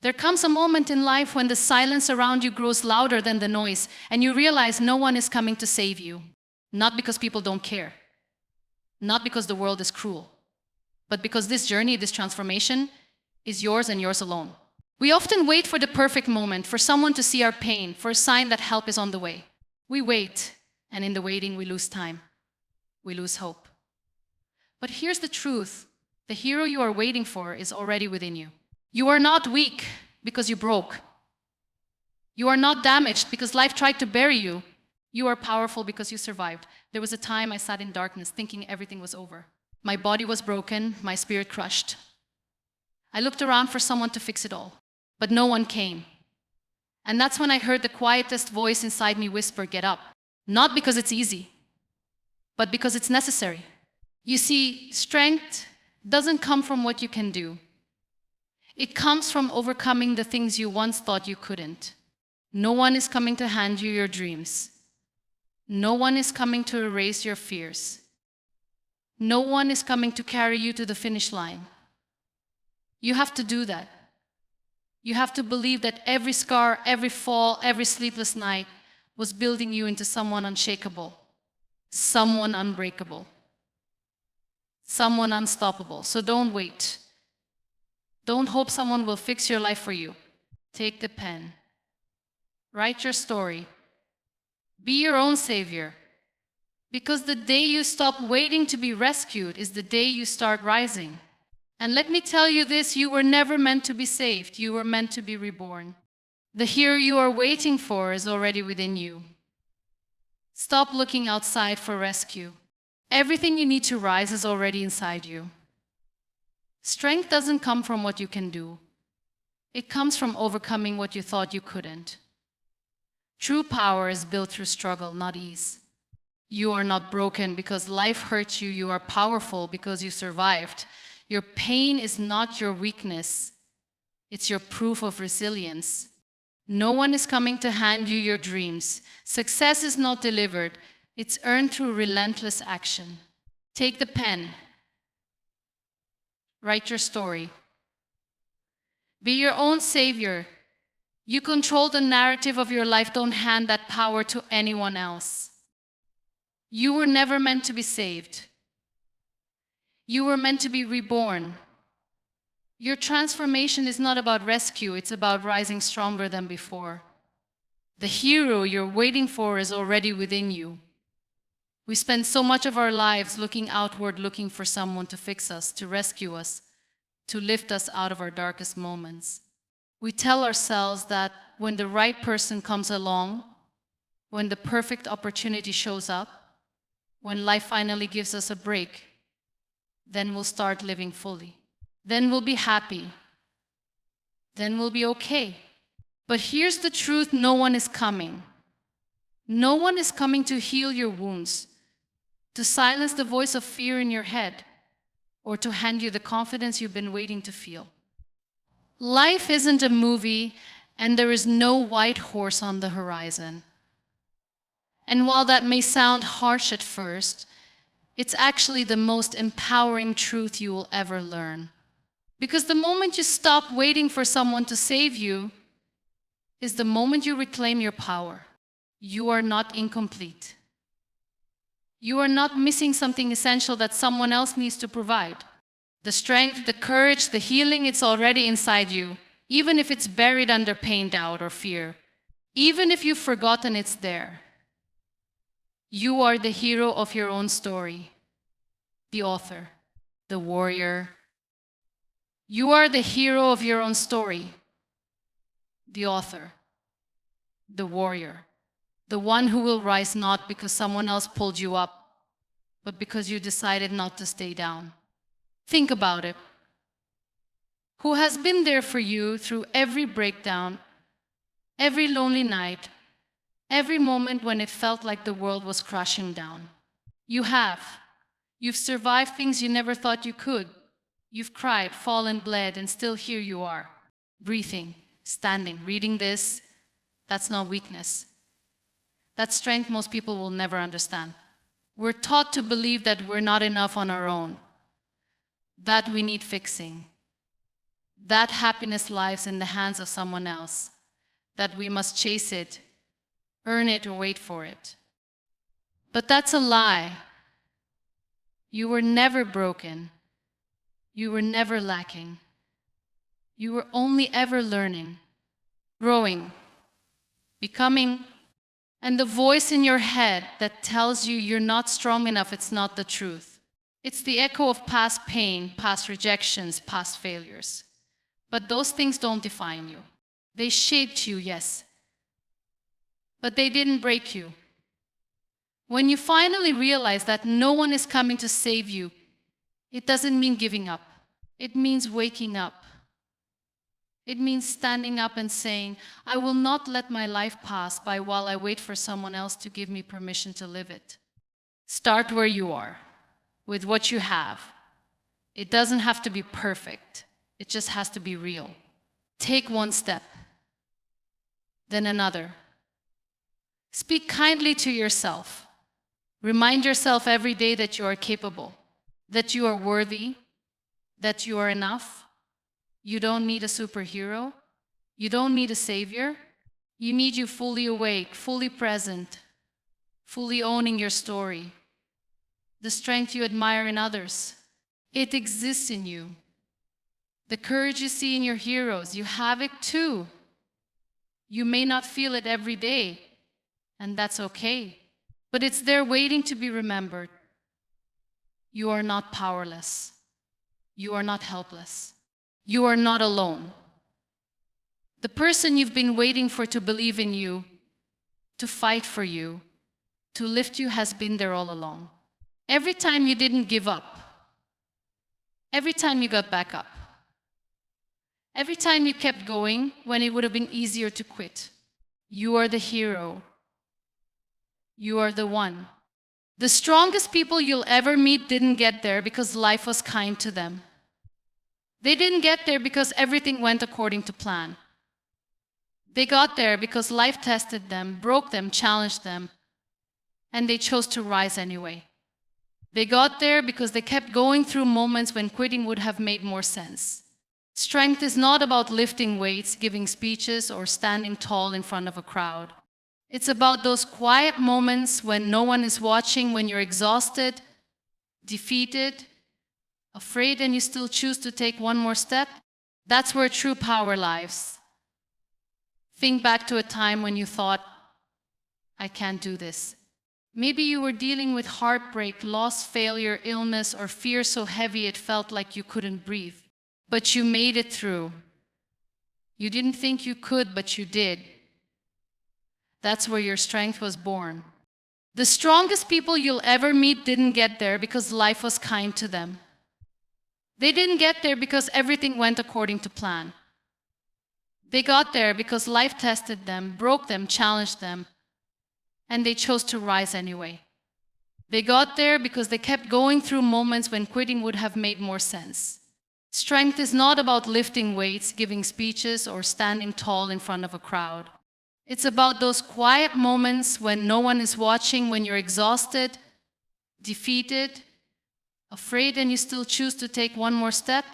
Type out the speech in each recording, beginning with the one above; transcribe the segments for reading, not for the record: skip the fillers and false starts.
There comes a moment in life when the silence around you grows louder than the noise, and you realize no one is coming to save you. Not because people don't care, not because the world is cruel, but because this journey, this transformation, is yours and yours alone. We often wait for the perfect moment, for someone to see our pain, for a sign that help is on the way. We wait, and in the waiting we lose time. We lose hope. But here's the truth. The hero you are waiting for is already within you. You are not weak because you broke. You are not damaged because life tried to bury you. You are powerful because you survived. There was a time I sat in darkness thinking everything was over. My body was broken, my spirit crushed. I looked around for someone to fix it all, but no one came. And that's when I heard the quietest voice inside me whisper, "Get up." Not because it's easy, but because it's necessary. You see, strength doesn't come from what you can do. It comes from overcoming the things you once thought you couldn't. No one is coming to hand you your dreams. No one is coming to erase your fears. No one is coming to carry you to the finish line. You have to do that. You have to believe that every scar, every fall, every sleepless night was building you into someone unshakable, someone unbreakable, someone unstoppable. So don't wait. Don't hope someone will fix your life for you. Take the pen. Write your story. Be your own savior. Because the day you stop waiting to be rescued is the day you start rising. And let me tell you this, you were never meant to be saved. You were meant to be reborn. The hero you are waiting for is already within you. Stop looking outside for rescue. Everything you need to rise is already inside you. Strength doesn't come from what you can do. It comes from overcoming what you thought you couldn't. True power is built through struggle, not ease. You are not broken because life hurt you. You are powerful because you survived. Your pain is not your weakness. It's your proof of resilience. No one is coming to hand you your dreams. Success is not delivered. It's earned through relentless action. Take the pen. Write your story. Be your own savior. You control the narrative of your life. Don't hand that power to anyone else. You were never meant to be saved. You were meant to be reborn. Your transformation is not about rescue, it's about rising stronger than before. The hero you're waiting for is already within you. We spend so much of our lives looking outward, looking for someone to fix us, to rescue us, to lift us out of our darkest moments. We tell ourselves that when the right person comes along, when the perfect opportunity shows up, when life finally gives us a break, then we'll start living fully. Then we'll be happy. Then we'll be okay. But here's the truth, no one is coming. No one is coming to heal your wounds, to silence the voice of fear in your head, or to hand you the confidence you've been waiting to feel. Life isn't a movie, and there is no white horse on the horizon. And while that may sound harsh at first, it's actually the most empowering truth you will ever learn. Because the moment you stop waiting for someone to save you is the moment you reclaim your power. You are not incomplete. You are not missing something essential that someone else needs to provide. The strength, the courage, the healing, it's already inside you, even if it's buried under pain, doubt, or fear. Even if you've forgotten it's there. You are the hero of your own story, the author, the warrior. You are the hero of your own story, the author, the warrior, the one who will rise not because someone else pulled you up, but because you decided not to stay down. Think about it. Who has been there for you through every breakdown, every lonely night, every moment when it felt like the world was crashing down? You have. You've survived things you never thought you could. You've cried, fallen, bled, and still here you are, breathing, standing, reading this. That's not weakness. That's strength most people will never understand. We're taught to believe that we're not enough on our own, that we need fixing, That happiness lies in the hands of someone else, that we must chase it, earn it, or wait for it. But that's a lie. You were never broken. You were never lacking. You were only ever learning, growing, becoming, and the voice in your head that tells you you're not strong enough, it's not the truth. It's the echo of past pain, past rejections, past failures. But those things don't define you. They shaped you, yes, but they didn't break you. When you finally realize that no one is coming to save you, it doesn't mean giving up. It means waking up. It means standing up and saying, I will not let my life pass by while I wait for someone else to give me permission to live it. Start where you are, with what you have. It doesn't have to be perfect. It just has to be real. Take one step, then another. Speak kindly to yourself. Remind yourself every day that you are capable, that you are worthy, that you are enough. You don't need a superhero. You don't need a savior. You need you fully awake, fully present, fully owning your story. The strength you admire in others, it exists in you. The courage you see in your heroes, you have it too. You may not feel it every day, and that's okay. But it's there waiting to be remembered. You are not powerless. You are not helpless. You are not alone. The person you've been waiting for to believe in you, to fight for you, to lift you has been there all along. Every time you didn't give up, every time you got back up, every time you kept going when it would have been easier to quit, you are the hero. You are the one. The strongest people you'll ever meet didn't get there because life was kind to them. They didn't get there because everything went according to plan. They got there because life tested them, broke them, challenged them, and they chose to rise anyway. They got there because they kept going through moments when quitting would have made more sense. Strength is not about lifting weights, giving speeches, or standing tall in front of a crowd. It's about those quiet moments when no one is watching, when you're exhausted, defeated, afraid, and you still choose to take one more step. That's where true power lies. Think back to a time when you thought, I can't do this. Maybe you were dealing with heartbreak, loss, failure, illness, or fear so heavy it felt like you couldn't breathe. But you made it through. You didn't think you could, but you did. That's where your strength was born. The strongest people you'll ever meet didn't get there because life was kind to them. They didn't get there because everything went according to plan. They got there because life tested them, broke them, challenged them, and they chose to rise anyway. They got there because they kept going through moments when quitting would have made more sense. Strength is not about lifting weights, giving speeches, or standing tall in front of a crowd. It's about those quiet moments when no one is watching, when you're exhausted, defeated, afraid, and you still choose to take one more step.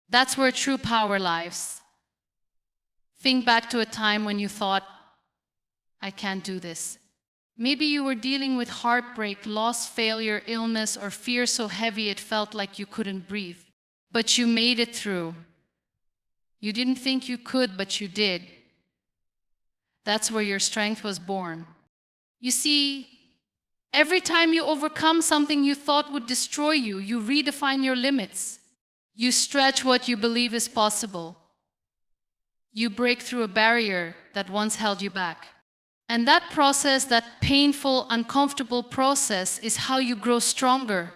That's where true power lies. Think back to a time when you thought, I can't do this. Maybe you were dealing with heartbreak, loss, failure, illness, or fear so heavy it felt like you couldn't breathe. But you made it through. You didn't think you could, but you did. That's where your strength was born. You see, every time you overcome something you thought would destroy you, you redefine your limits. You stretch what you believe is possible. You break through a barrier that once held you back. And that process, that painful, uncomfortable process, is how you grow stronger.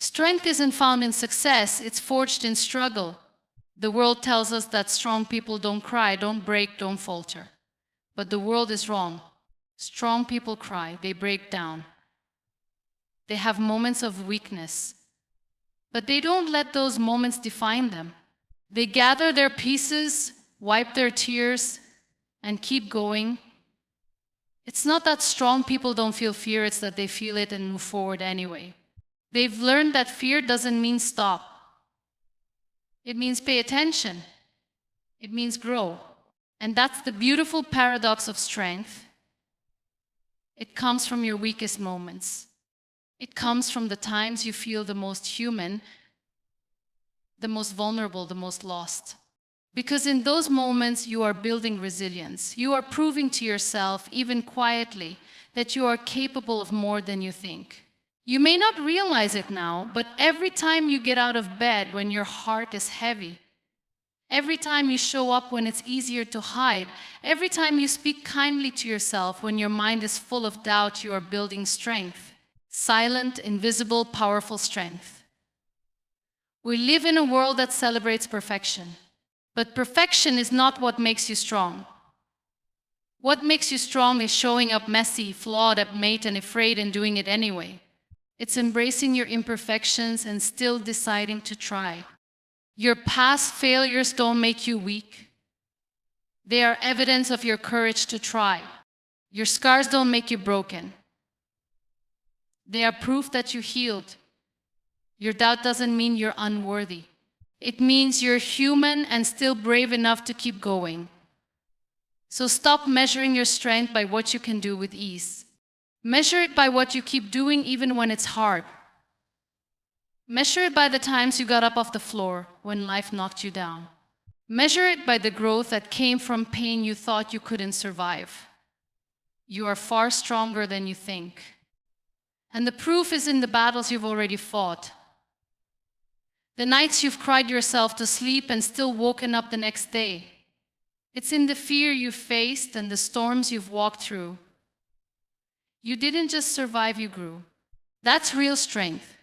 Strength isn't found in success, it's forged in struggle. The world tells us that strong people don't cry, don't break, don't falter. But the world is wrong. Strong people cry, they break down. They have moments of weakness. But they don't let those moments define them. They gather their pieces, wipe their tears, and keep going. It's not that strong people don't feel fear, it's that they feel it and move forward anyway. They've learned that fear doesn't mean stop. It means pay attention. It means grow. And that's the beautiful paradox of strength. It comes from your weakest moments. It comes from the times you feel the most human, the most vulnerable, the most lost. Because in those moments, you are building resilience. You are proving to yourself, even quietly, that you are capable of more than you think. You may not realize it now, but every time you get out of bed when your heart is heavy, every time you show up when it's easier to hide, every time you speak kindly to yourself when your mind is full of doubt, you are building strength. Silent, invisible, powerful strength. We live in a world that celebrates perfection. But perfection is not what makes you strong. What makes you strong is showing up messy, flawed, upmate, and afraid and doing it anyway. It's embracing your imperfections and still deciding to try. Your past failures don't make you weak. They are evidence of your courage to try. Your scars don't make you broken. They are proof that you healed. Your doubt doesn't mean you're unworthy. It means you're human and still brave enough to keep going. So stop measuring your strength by what you can do with ease. Measure it by what you keep doing even when it's hard. Measure it by the times you got up off the floor when life knocked you down. Measure it by the growth that came from pain you thought you couldn't survive. You are far stronger than you think. And the proof is in the battles you've already fought. The nights you've cried yourself to sleep and still woken up the next day. It's in the fear you've faced and the storms you've walked through. You didn't just survive, you grew. That's real strength.